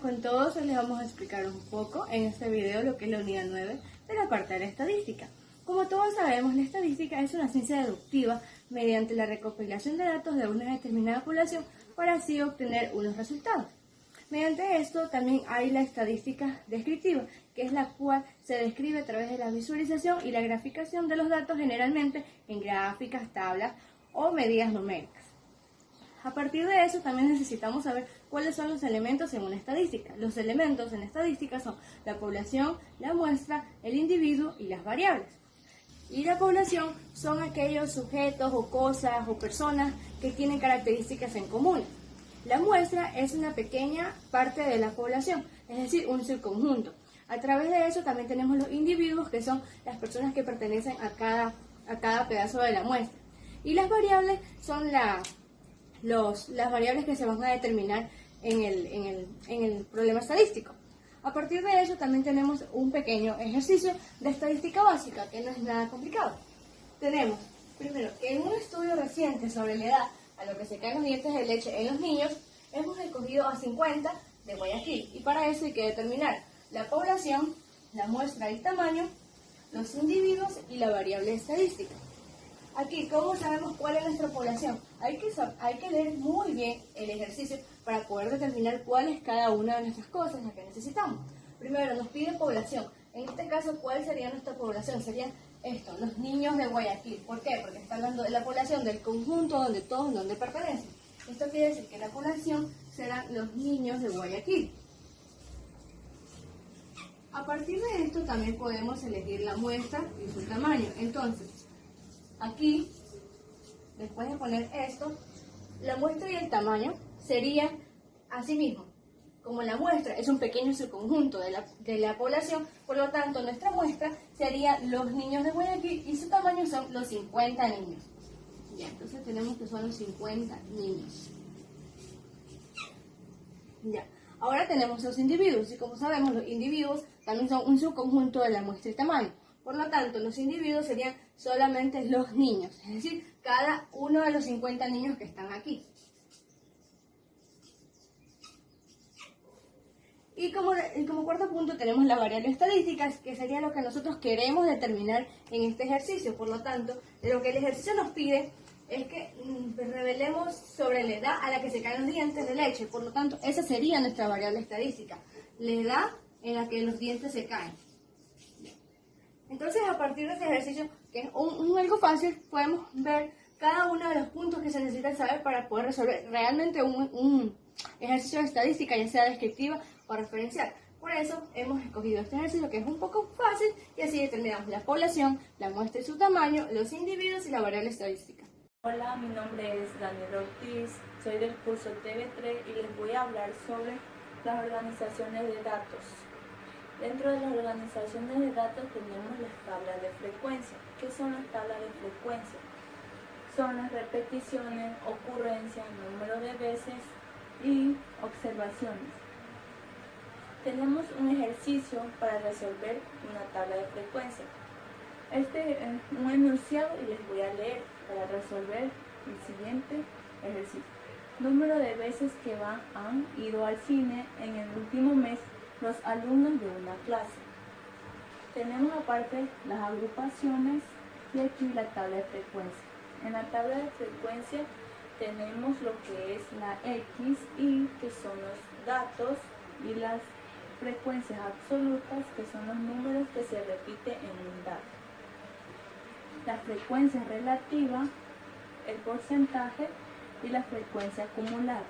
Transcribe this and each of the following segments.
con todos, hoy les vamos a explicar un poco en este video lo que es la unidad 9 de la parte de la estadística. Como todos sabemos, la estadística es una ciencia deductiva mediante la recopilación de datos de una determinada población para así obtener unos resultados. Mediante esto también hay la estadística descriptiva, que es la cual se describe a través de la visualización y la graficación de los datos, generalmente en gráficas, tablas o medidas numéricas. A partir de eso también necesitamos saber cuáles son los elementos en una estadística. Los elementos en estadística son la población, la muestra, el individuo y las variables. Y la población son aquellos sujetos o cosas o personas que tienen características en común. La muestra es una pequeña parte de la población, es decir, un subconjunto. A través de eso también tenemos los individuos, que son las personas que pertenecen a cada pedazo de la muestra. Y las variables son las variables que se van a determinar en el problema estadístico. A partir de eso también tenemos un pequeño ejercicio de estadística básica, que no es nada complicado. Tenemos, primero, que en un estudio reciente sobre la edad a lo que se caen los dientes de leche en los niños, hemos escogido a 50 de Guayaquil. Y para eso hay que determinar la población, la muestra y tamaño, los individuos y la variable estadística. Aquí, ¿cómo sabemos cuál es nuestra población? Hay que leer muy bien el ejercicio para poder determinar cuál es cada una de nuestras cosas, las que necesitamos. Primero, nos pide población. En este caso, ¿cuál sería nuestra población? Serían los niños de Guayaquil. ¿Por qué? Porque está hablando de la población del conjunto donde pertenecen. Esto quiere decir que la población serán los niños de Guayaquil. A partir de esto también podemos elegir la muestra y su tamaño. Entonces, aquí, después de poner esto, la muestra y el tamaño serían así mismo. Como la muestra es un pequeño subconjunto de la población, por lo tanto nuestra muestra sería los niños de Guayaquil y su tamaño son los 50 niños. Ya, entonces tenemos que son los 50 niños. Ya, ahora tenemos los individuos y como sabemos los individuos también son un subconjunto de la muestra y tamaño. Por lo tanto, los individuos serían solamente los niños, es decir, cada uno de los 50 niños que están aquí. Y como cuarto punto tenemos la variable estadística, que sería lo que nosotros queremos determinar en este ejercicio. Por lo tanto, lo que el ejercicio nos pide es que revelemos sobre la edad a la que se caen los dientes de leche. Por lo tanto, esa sería nuestra variable estadística, la edad en la que los dientes se caen. Entonces, a partir de este ejercicio, que es algo fácil, podemos ver cada uno de los puntos que se necesitan saber para poder resolver realmente un ejercicio de estadística, ya sea descriptiva o referencial. Por eso hemos escogido este ejercicio, que es un poco fácil, y así determinamos la población, la muestra y su tamaño, los individuos y la variable estadística. Hola, mi nombre es Daniel Ortiz, soy del curso TV3 y les voy a hablar sobre las organizaciones de datos. Dentro de las organizaciones de datos tenemos las tablas de frecuencia. ¿Qué son las tablas de frecuencia? Son las repeticiones, ocurrencias, número de veces y observaciones. Tenemos un ejercicio para resolver una tabla de frecuencia. Este es un enunciado y les voy a leer para resolver el siguiente ejercicio. Número de veces que han ido al cine en el último mes los alumnos de una clase. Tenemos aparte las agrupaciones y aquí la tabla de frecuencia. En la tabla de frecuencia tenemos lo que es la X, y que son los datos, y las frecuencias absolutas, que son los números que se repiten en un dato. La frecuencia relativa, el porcentaje y la frecuencia acumulada.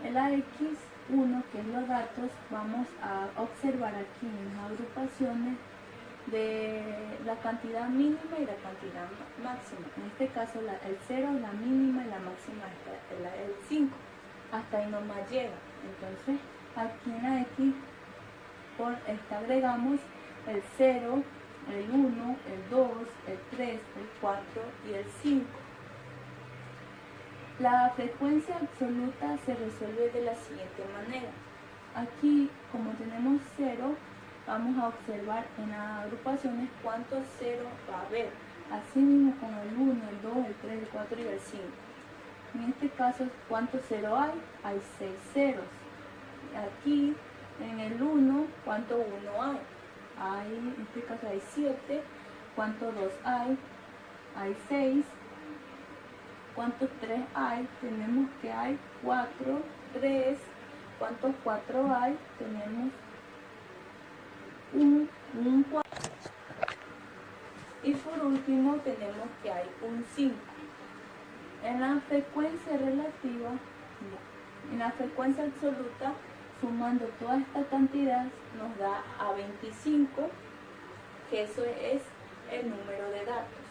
En la X1, que es los datos, vamos a observar aquí en las agrupaciones de la cantidad mínima y la cantidad máxima. En este caso el 0 es la mínima y la máxima es el 5. Hasta ahí nomás llega. Entonces aquí en la X agregamos el 0, el 1, el 2, el 3, el 4 y el 5. La frecuencia absoluta se resuelve de la siguiente manera. Aquí, como tenemos 0, vamos a observar en las agrupaciones cuántos 0 va a haber. Así mismo con el 1, el 2, el 3, el 4 y el 5. En este caso, ¿cuántos 0 hay? Hay 6 ceros. aquí en el 1, ¿cuánto 1 hay? En este caso hay 7. ¿Cuántos 2 hay? Hay 6. ¿Cuántos 3 hay? Tenemos que hay 4, 3. ¿Cuántos 4 hay? Tenemos un 4. Y por último tenemos que hay un 5. En la frecuencia relativa, en la frecuencia absoluta, sumando toda esta cantidad nos da a 25, que eso es el número de datos.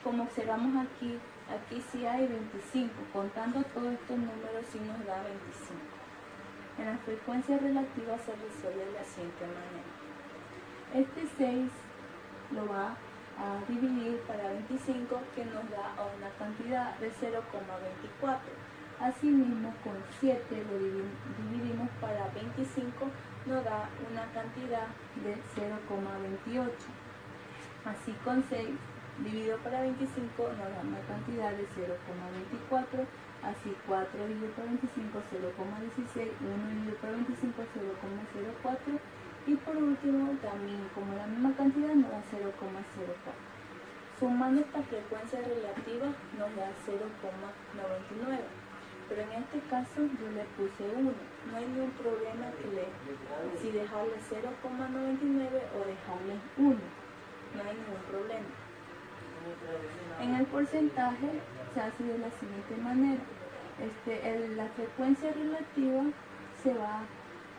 Como observamos aquí sí hay 25, contando todos estos números sí nos da 25. En la frecuencia relativa se resuelve de la siguiente manera. Este 6 lo va a dividir para 25, que nos da una cantidad de 0,24. Asimismo, con 7 lo dividimos para 25, nos da una cantidad de 0,28. Así con 6 dividido para 25 nos da una cantidad de 0,24. Así 4 dividido por 25, 0,16. 1 dividido por 25, 0,04. Y por último, también como la misma cantidad nos da 0,04. Sumando esta frecuencia relativa nos da 0,99. Pero en este caso yo le puse 1. No hay ningún problema si dejarle 0,99 o dejarle 1. No hay ningún problema. En el porcentaje se hace de la siguiente manera. La frecuencia relativa se va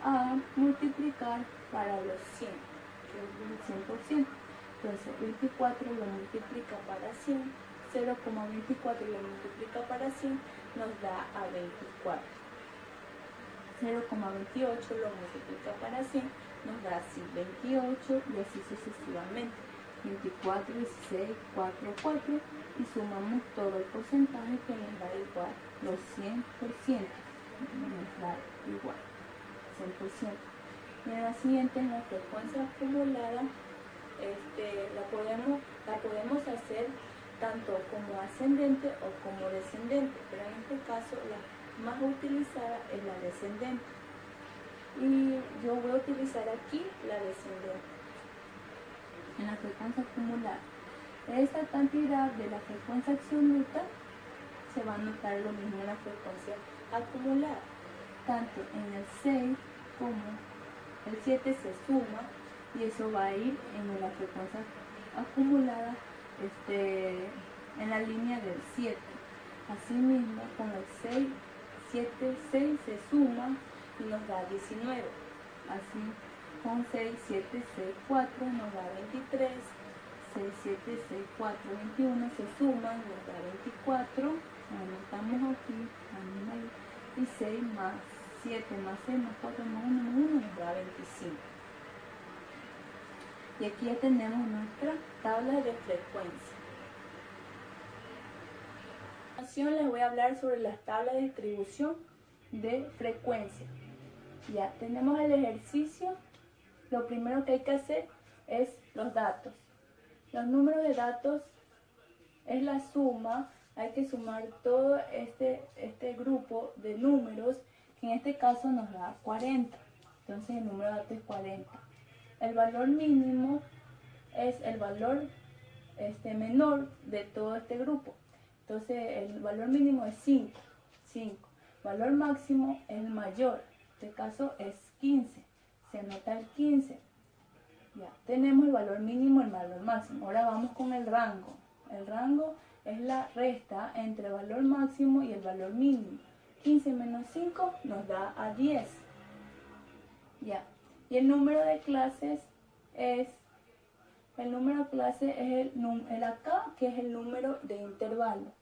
a multiplicar para los 100, que es el 100%. Entonces 24 lo multiplica para 100, 0,24 lo multiplica para 100, nos da a 24. 0,28 lo multiplica para 100, nos da así 28 y así sucesivamente. 24, 16, 4, 4 y sumamos todo el porcentaje que nos da igual, los 100%, nos da igual, 100%. Y en la siguiente, en la frecuencia acumulada, la podemos hacer tanto como ascendente o como descendente, pero en este caso la más utilizada es la descendente. Y yo voy a utilizar aquí la descendente. En la frecuencia acumulada, esta cantidad de la frecuencia absoluta se va a notar lo mismo en la frecuencia acumulada. Tanto en el 6 como el 7 se suma y eso va a ir en la frecuencia acumulada en la línea del 7. Asimismo, con el 6, 7, 6 se suma y nos da 19. Así, con 6, 7, 6, 4 nos da 23. 6, 7, 6, 4, 21 se suman, nos da 24. Anotamos aquí, y 6 más 7 más 6 más 4 más 1 más 1 nos da 25. Y aquí ya tenemos nuestra tabla de frecuencia. A continuación les voy a hablar sobre las tablas de distribución de frecuencia. Ya tenemos el ejercicio. Lo primero que hay que hacer es los datos. Los números de datos es la suma. Hay que sumar todo este grupo de números, que en este caso nos da 40. Entonces el número de datos es 40. El valor mínimo es el valor menor de todo este grupo. Entonces el valor mínimo es 5. Valor máximo es el mayor. En este caso es 15. Se anota el 15. Ya tenemos el valor mínimo y el valor máximo. Ahora vamos con el rango. El rango es la resta entre el valor máximo y el valor mínimo. 15 menos 5 nos da a 10. Ya. Y el número de clases es el AK, que es el número de intervalo.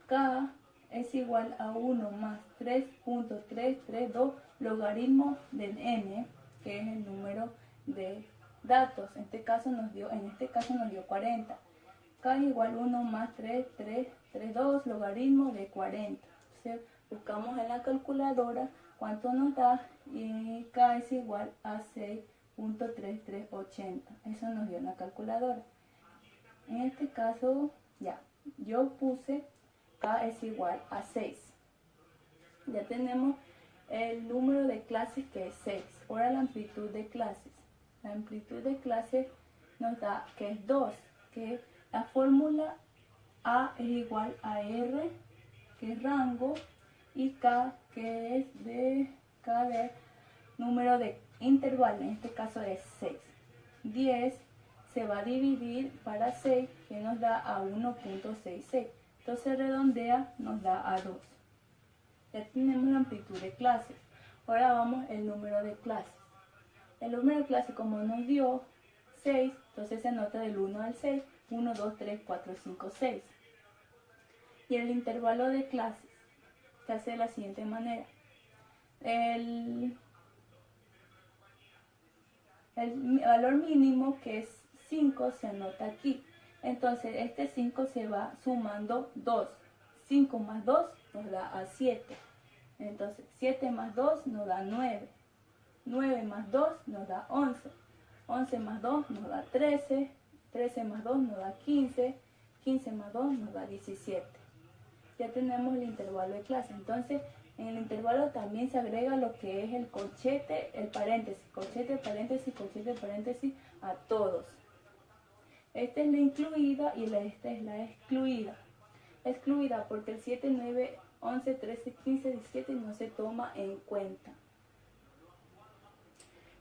K es igual a 1 más 3.332 logaritmo del n, que es el número de datos. En este caso nos dio 40. K es igual a 1 más 3.332 logaritmo de 40. Entonces buscamos en la calculadora cuánto nos da y K es igual a 6.3380. Eso nos dio en la calculadora. En este caso, ya, yo puse K es igual a 6. Ya tenemos el número de clases, que es 6. Ahora la amplitud de clases. La amplitud de clases nos da que es 2, que la fórmula A es igual a R, que es rango, y K, que es de número de intervalo, en este caso es 6. 10 se va a dividir para 6, que nos da a 1.66. Entonces redondea, nos da a 2. Ya tenemos la amplitud de clases. Ahora vamos el número de clases. El número de clases, como nos dio 6, entonces se anota del 1 al 6, 1, 2, 3, 4, 5, 6. Y el intervalo de clases se hace de la siguiente manera. El valor mínimo, que es 5, se anota aquí. Entonces este 5 se va sumando 2. 5 más 2 nos da a 7. Entonces 7 más 2 nos da 9. 9 más 2 nos da 11. 11 más 2 nos da 13. 13 más 2 nos da 15. 15 más 2 nos da 17. Ya tenemos el intervalo de clase. Entonces en el intervalo también se agrega lo que es el corchete, el paréntesis, corchete, paréntesis a todos. Esta es la incluida y esta es la excluida. Excluida porque el 7, 9, 11, 13, 15, 17 no se toma en cuenta.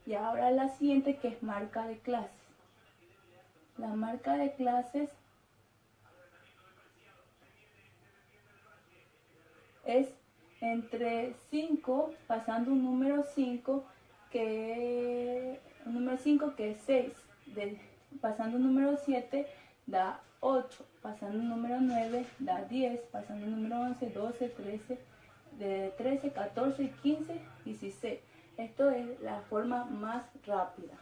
Y ahora la siguiente, que es marca de clases. La marca de clases es entre 5, pasando un número 5 que es 6, pasando un número 7 da 8, pasando un número 9 da 10, pasando un número 11, 12, 13, de 13, 14, 15, 16. Esto es la forma más rápida.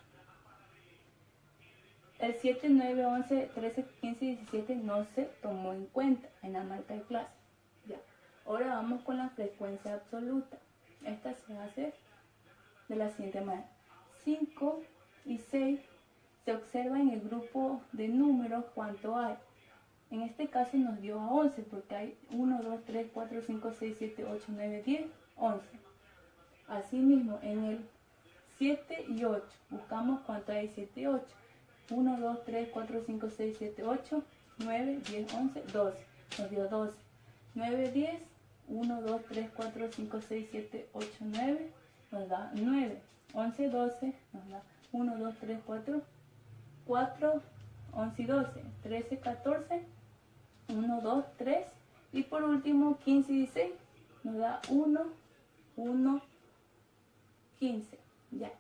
El 7, 9, 11, 13, 15 y 17 no se tomó en cuenta en la marca de clase. Ya. Ahora vamos con la frecuencia absoluta. Esta se hace de la siguiente manera. 5 y 6 se observa en el grupo de números cuánto hay. En este caso nos dio a 11 porque hay 1, 2, 3, 4, 5, 6, 7, 8, 9, 10, 11. Asimismo, en el 7 y 8 buscamos cuánto hay 7 y 8. 1, 2, 3, 4, 5, 6, 7, 8, 9, 10, 11, 12. Nos dio 12. 9, 10, 1, 2, 3, 4, 5, 6, 7, 8, 9. Nos da 9. 11, 12. Nos da 1, 2, 3, 4, 4, 11 y 12. 13, 14. 1, 2, 3. Y por último 15 y 16. Nos da 1, 1, 15. Ya.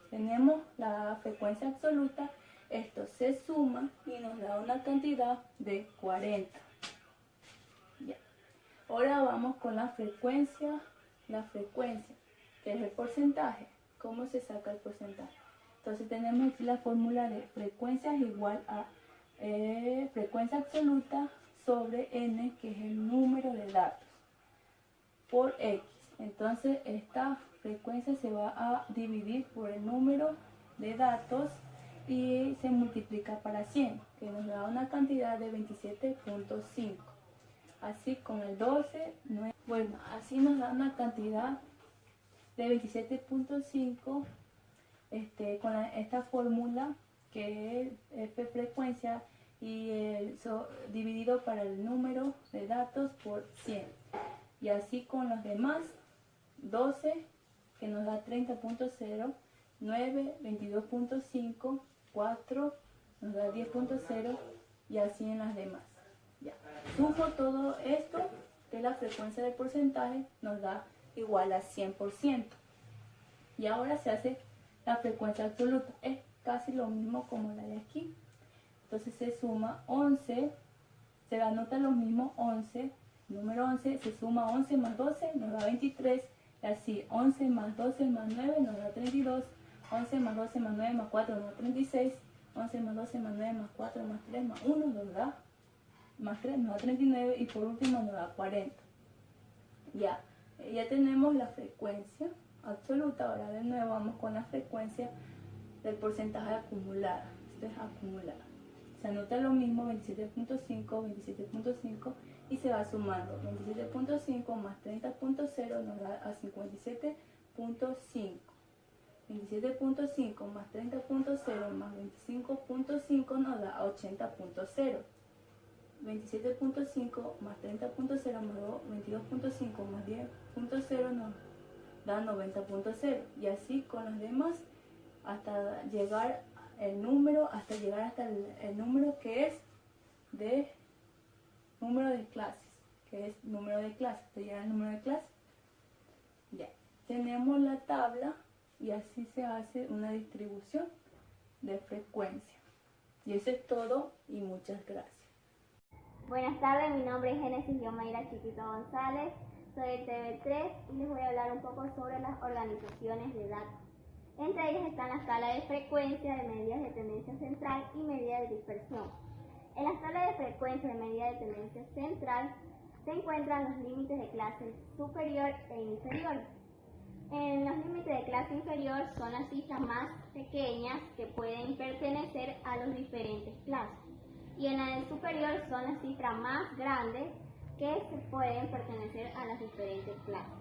Tenemos la frecuencia absoluta. Esto se suma y nos da una cantidad de 40. Ya. Ahora vamos con la frecuencia, que es el porcentaje. ¿Cómo se saca el porcentaje? Entonces tenemos aquí la fórmula de frecuencia es igual a frecuencia absoluta sobre n, que es el número de datos, por x. Entonces esta frecuencia se va a dividir por el número de datos y se multiplica para 100, que nos da una cantidad de 27.5. Así con el 12, 9, bueno, así nos da una cantidad de 27.5 con esta fórmula, que es frecuencia y dividido para el número de datos por 100. Y así con los demás, 12, que nos da 30.0, 9, 22.5, 4, nos da 10.0 y así en las demás. Ya. Sumo todo esto, que es la frecuencia del porcentaje, nos da igual a 100%. Y ahora se hace la frecuencia absoluta. Es casi lo mismo como la de aquí. Entonces se suma 11, se anota lo mismo 11, número 11, se suma 11 más 12, nos da 23, y así 11 más 12 más 9 nos da 32, 11 más 12 más 9 más 4 nos da 36, 11 más 12 más 9 más 4 más 3 más 1 nos da más 3 nos da 39 y por último nos da 40. Ya tenemos la frecuencia absoluta. Ahora de nuevo vamos con la frecuencia del porcentaje acumulada. Esto es acumulada. Se anota lo mismo, 27.5, 27.5 y se va sumando. 27.5 más 30.0 nos da a 57.5. 27.5 más 30.0 más 25.5 nos da a 80.0. 27.5 más 30.0 más 22.5 más 10.0 nos da 90.0. Y así con los demás hasta llegar el número, hasta el número que es de número de clases, hasta llegar al número de clases. Ya, tenemos la tabla y así se hace una distribución de frecuencia. Y eso es todo y muchas gracias. Buenas tardes, mi nombre es Génesis Yomaira Chiquito González, soy de TV3 y les voy a hablar un poco sobre las organizaciones de datos. Entre ellas están la escala de frecuencia, de medidas de tendencia central y medida de dispersión. En la escala de frecuencia de medida de tendencia central se encuentran los límites de clase superior e inferior. En los límites de clase inferior son las cifras más pequeñas que pueden pertenecer a las diferentes clases. Y en la del superior son las cifras más grandes que se pueden pertenecer a las diferentes clases.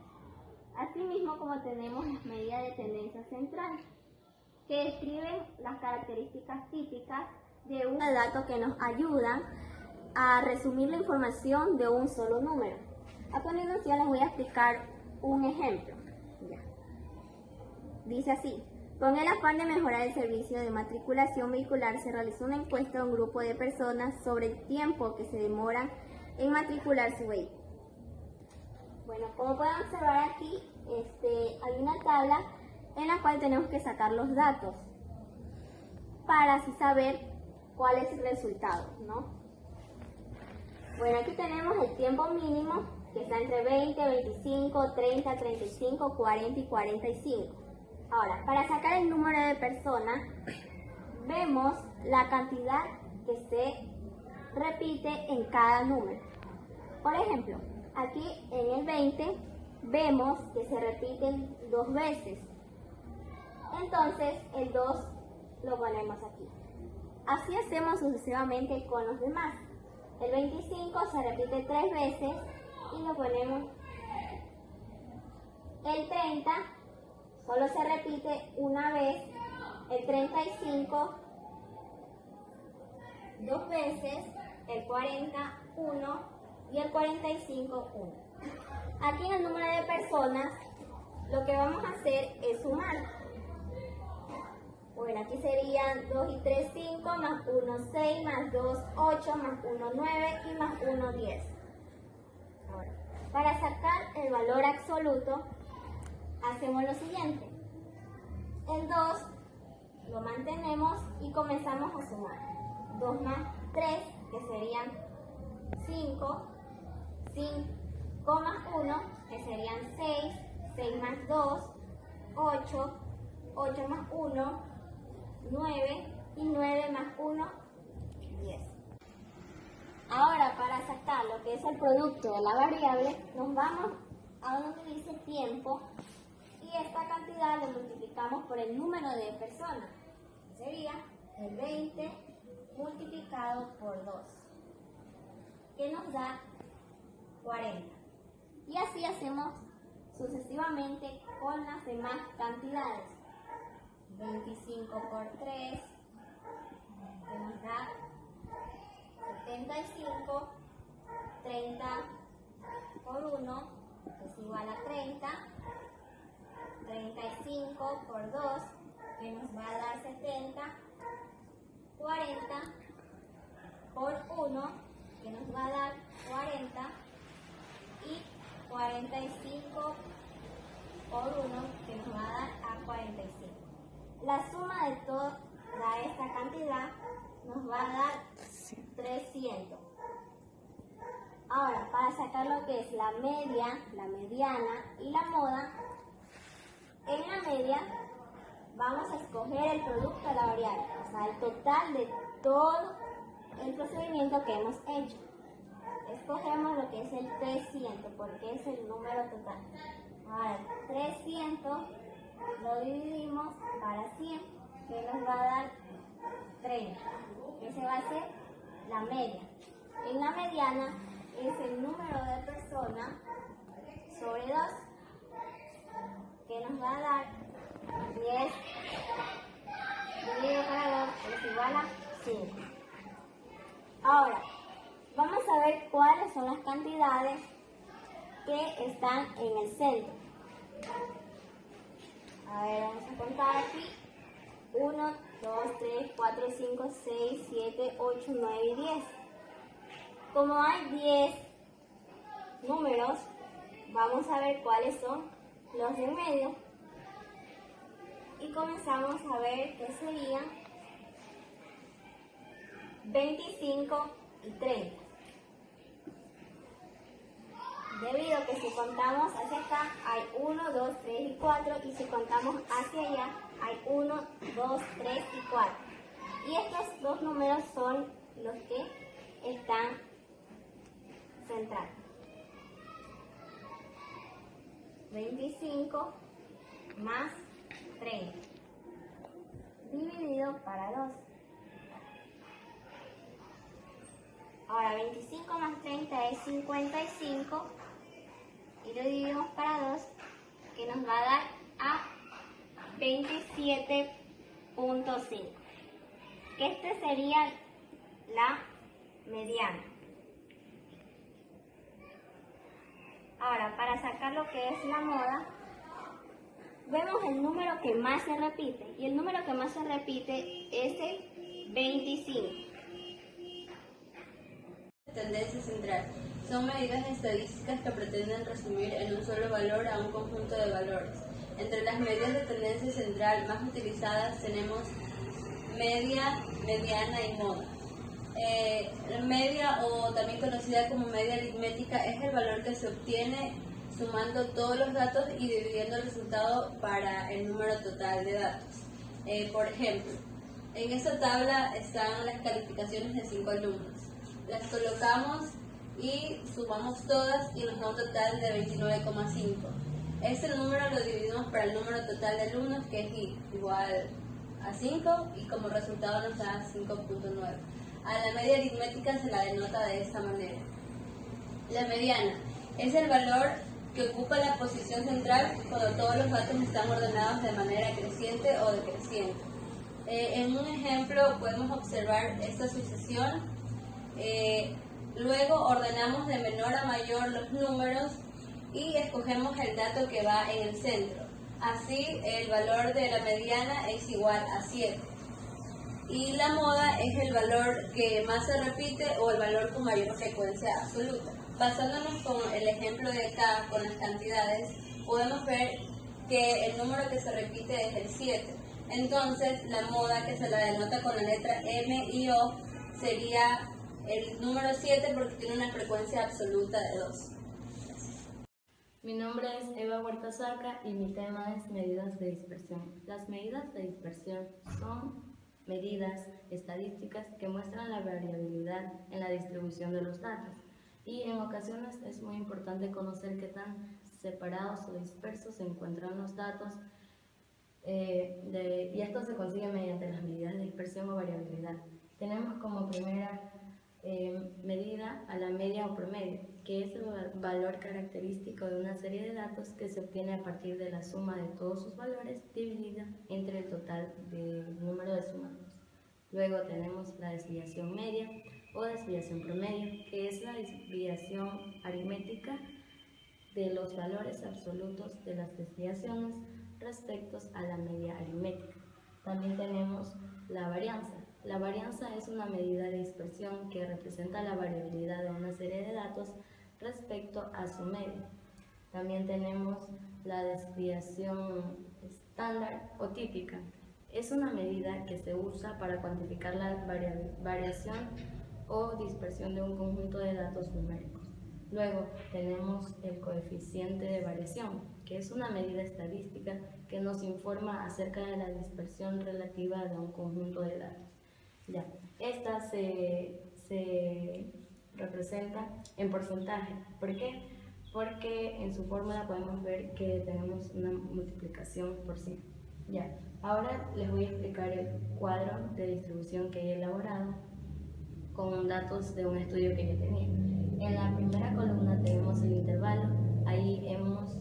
Asimismo, como tenemos las medidas de tendencia central, que describen las características típicas de un dato que nos ayudan a resumir la información de un solo número. A continuación les voy a explicar un ejemplo. Dice así: con el afán de mejorar el servicio de matriculación vehicular, se realizó una encuesta a un grupo de personas sobre el tiempo que se demoran en matricular su vehículo. Bueno, como pueden observar aquí, hay una tabla en la cual tenemos que sacar los datos para así saber cuál es el resultado, ¿no? Bueno, aquí tenemos el tiempo mínimo, que está entre 20, 25, 30, 35, 40 y 45. Ahora, para sacar el número de personas, vemos la cantidad que se repite en cada número. Por ejemplo, aquí en el 20 vemos que se repiten 2 veces. Entonces, el 2 lo ponemos aquí. Así hacemos sucesivamente con los demás. El 25 se repite 3 veces y lo ponemos. El 30 solo se repite una vez. El 35 2 veces. El 40 1 y el 45 1. Aquí en el número de personas lo que vamos a hacer es sumar. Bueno, aquí serían 2 y 3, 5, más 1, 6, más 2, 8, más 1, 9 y más 1, 10. Ahora, para sacar el valor absoluto, hacemos lo siguiente. El 2 lo mantenemos y comenzamos a sumar. 2 más 3, que serían 5, 5 más 1, que serían 6, 6 más 2, 8, 8 más 1, 9 y 9 más 1, 10. Ahora, para sacar lo que es el producto de la variable, nos vamos a donde dice tiempo y esta cantidad lo multiplicamos por el número de personas. Sería el 20 multiplicado por 2, que nos da 40. Y así hacemos sucesivamente con las demás cantidades. 25 por 3, que nos da 75, 30 por 1, que es igual a 30, 35 por 2, que nos va a dar 70, 40 por 1, que nos va a dar 40, y 45 por 1, que nos va a dar a 45. La suma de toda esta cantidad nos va a dar 300. Ahora, para sacar lo que es la media, la mediana y la moda, en la media vamos a escoger el producto de la variable, o sea, el total de todo el procedimiento que hemos hecho. Escogemos lo que es el 300, porque es el número total. Ahora, 300 lo dividimos para 100, que nos va a dar 30. Ese va a ser la media. En la mediana es el número de personas sobre 2, que nos va a dar 10 dividido para 2 es igual a 5. Ahora, vamos a ver cuáles son las cantidades que están en el centro. A ver, vamos a contar aquí. 1, 2, 3, 4, 5, 6, 7, 8, 9 y 10. Como hay 10 números, vamos a ver cuáles son los de en medio. Y comenzamos a ver que serían 25 y 30. Debido a que si contamos hacia acá hay 1, 2, 3 y 4 y si contamos hacia allá hay 1, 2, 3 y 4. Y estos dos números son los que están centrados. 25 más 30 dividido para 2. Ahora 25 más 30 es 55 y lo dividimos para 2, que nos va a dar a 27.5, que este sería la mediana. Ahora, para sacar lo que es la moda, vemos el número que más se repite, y el número que más se repite es el 25. Tendencia central. Son medidas estadísticas que pretenden resumir en un solo valor a un conjunto de valores. Entre las medidas de tendencia central más utilizadas tenemos media, mediana y moda. Media, o también conocida como media aritmética, es el valor que se obtiene sumando todos los datos y dividiendo el resultado para el número total de datos. Por ejemplo, en esta tabla están las calificaciones de 5 alumnos. Las colocamos y sumamos todas y nos da un total de 29,5. Este número lo dividimos para el número total de alumnos, que es igual a 5, y como resultado nos da 5.9. A la media aritmética se la denota de esta manera. La mediana es el valor que ocupa la posición central cuando todos los datos están ordenados de manera creciente o decreciente. En un ejemplo podemos observar esta sucesión. Luego ordenamos de menor a mayor los números y escogemos el dato que va en el centro. Así, el valor de la mediana es igual a 7. Y la moda es el valor que más se repite o el valor con mayor frecuencia absoluta. Basándonos con el ejemplo de acá, con las cantidades, podemos ver que el número que se repite es el 7. Entonces, la moda, que se la denota con la letra M y O, sería el número 7 porque tiene una frecuencia absoluta de 2. Mi nombre es Eva Huertasaca y mi tema es medidas de dispersión. Las medidas de dispersión son medidas estadísticas que muestran la variabilidad en la distribución de los datos. Y en ocasiones es muy importante conocer qué tan separados o dispersos se encuentran los datos, y esto se consigue mediante las medidas de dispersión o variabilidad. Tenemos como primera medida a la media o promedio, que es el valor característico de una serie de datos que se obtiene a partir de la suma de todos sus valores dividida entre el total del número de sumados. Luego tenemos la desviación media o desviación promedio, que es la desviación aritmética de los valores absolutos de las desviaciones respecto a la media aritmética. También tenemos la varianza. La varianza es una medida de dispersión que representa la variabilidad de una serie de datos respecto a su media. También tenemos la desviación estándar o típica. Es una medida que se usa para cuantificar la variación o dispersión de un conjunto de datos numéricos. Luego tenemos el coeficiente de variación, que es una medida estadística que nos informa acerca de la dispersión relativa de un conjunto de datos. Ya, esta se representa en porcentaje. ¿Por qué? Porque en su fórmula podemos ver que tenemos una multiplicación por sí. Ya, ahora les voy a explicar el cuadro de distribución que he elaborado. con datos de un estudio que yo tenía. En la primera columna tenemos el intervalo, ahí hemos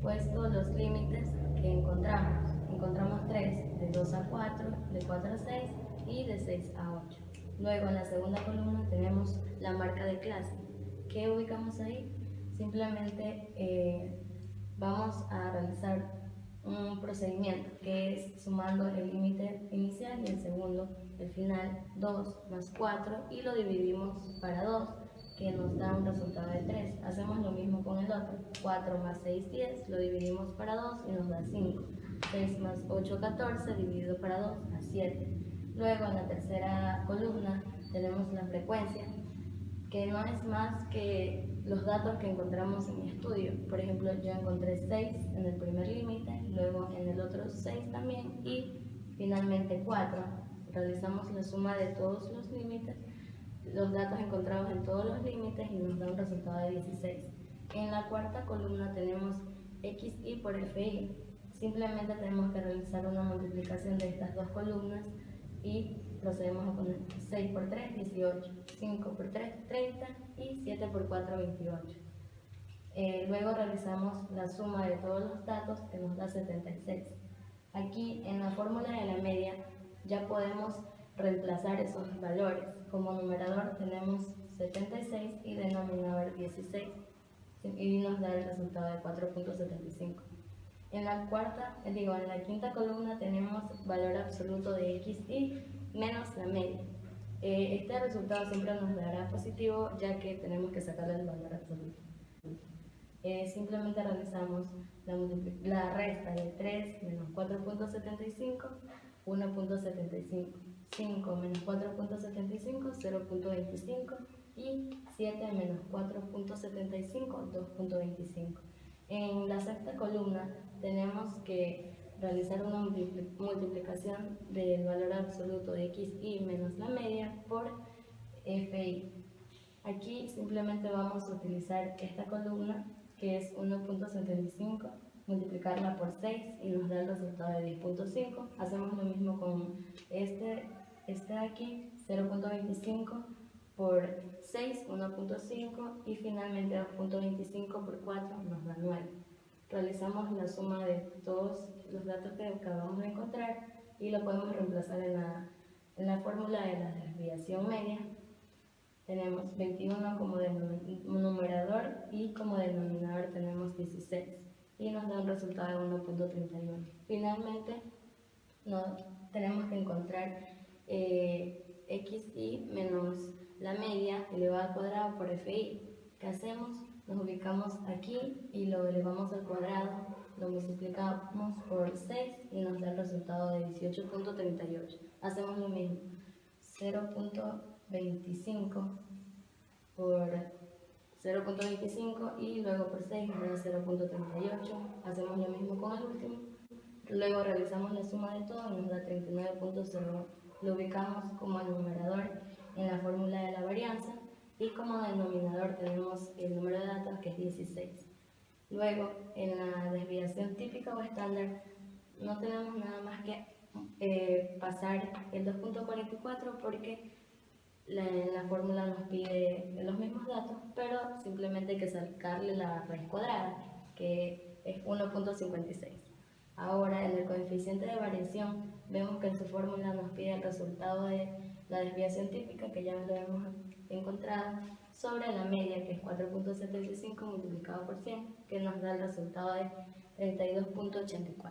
puesto los límites que encontramos. Encontramos 3, de 2 a 4, de 4 a 6 y de 6 a 8. Luego en la segunda columna tenemos la marca de clase. ¿Qué ubicamos ahí? Simplemente vamos a realizar un procedimiento que es sumando el límite inicial y el segundo, el final, 2 más 4, y lo dividimos para 2, que nos da un resultado de 3. Hacemos lo mismo con el otro, 4 más 6, 10, lo dividimos para 2 y nos da 5. 6 más 8, 14, dividido para 2, a 7. Luego en la tercera columna tenemos la frecuencia, que no es más que los datos que encontramos en mi estudio. Por ejemplo, yo encontré 6 en el primer límite, luego en el otro 6 también y finalmente 4. Realizamos la suma de todos los límites, los datos encontrados en todos los límites y nos da un resultado de 16. En la cuarta columna tenemos XI por FI. Simplemente tenemos que realizar una multiplicación de estas dos columnas y procedemos a poner 6 por 3, 18, 5 por 3, 30 y 7 por 4, 28. Luego realizamos la suma de todos los datos que nos da 76. Aquí en la fórmula de la media ya podemos reemplazar esos valores. Como numerador tenemos 76 y denominador 16 y nos da el resultado de 4.75. En la quinta columna tenemos valor absoluto de XI menos la media. Este resultado siempre nos dará positivo, ya que tenemos que sacarle el valor absoluto. Simplemente realizamos la resta de 3 menos 4.75, 1.75, 5 menos 4.75, 0.25 y 7 menos 4.75, 2.25. En la sexta columna tenemos que realizar una multiplicación del valor absoluto de XI menos la media por FI. Aquí simplemente vamos a utilizar esta columna, que es 1.75, multiplicarla por 6 y nos da el resultado de 10.5. Hacemos lo mismo con este de aquí, 0.25 por 6, 1.5 y finalmente 2.25 por 4 nos da 9. Realizamos la suma de todos los datos que acabamos de encontrar y lo podemos reemplazar en la fórmula de la desviación media. Tenemos 21 como numerador y como denominador tenemos 16 y nos da un resultado de 1.31. Finalmente tenemos que encontrar XI menos la media elevado al cuadrado por FI. ¿Qué hacemos? Nos ubicamos aquí y lo elevamos al cuadrado, lo multiplicamos por 6 y nos da el resultado de 18.38. Hacemos lo mismo, 0.25 por 0.25 y luego por 6 nos da 0.38. Hacemos lo mismo con el último. Luego realizamos la suma de todo y nos da 39.01. Lo ubicamos como numerador en la fórmula de la varianza y como denominador tenemos el número de datos, que es 16. Luego, en la desviación típica o estándar, no tenemos nada más que pasar el 2.44 porque la fórmula nos pide los mismos datos, pero simplemente hay que sacarle la raíz cuadrada, que es 1.56. Ahora, en el coeficiente de variación, vemos que en su fórmula nos pide el resultado de la desviación típica, que ya lo hemos encontrado, sobre la media, que es 4.75 multiplicado por 100, que nos da el resultado de 32.84.